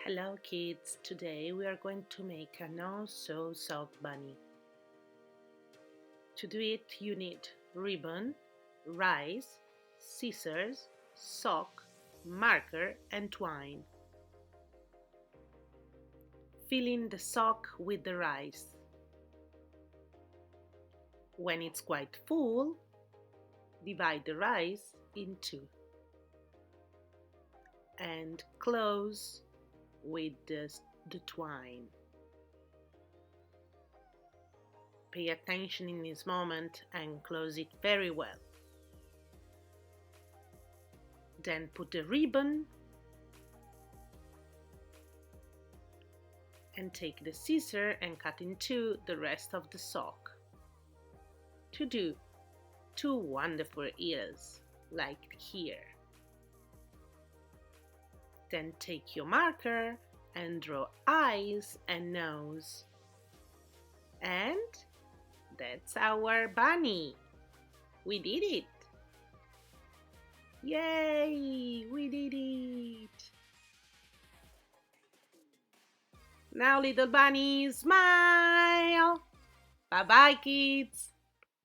Hello kids, today we are going to make a no-sew sock bunny. To do it you need ribbon, rice, scissors, sock, marker and twine. Fill in the sock with the rice. When it's quite full, divide the rice in two and close with the twine. Pay attention in this moment and close it very well. Then put the ribbon and take the scissor and cut in two the rest of the sock. To do two wonderful ears, like here. Then take your marker and draw eyes and nose. And that's our bunny. We did it! Yay! We did it! Now little bunny, smile! Bye-bye kids!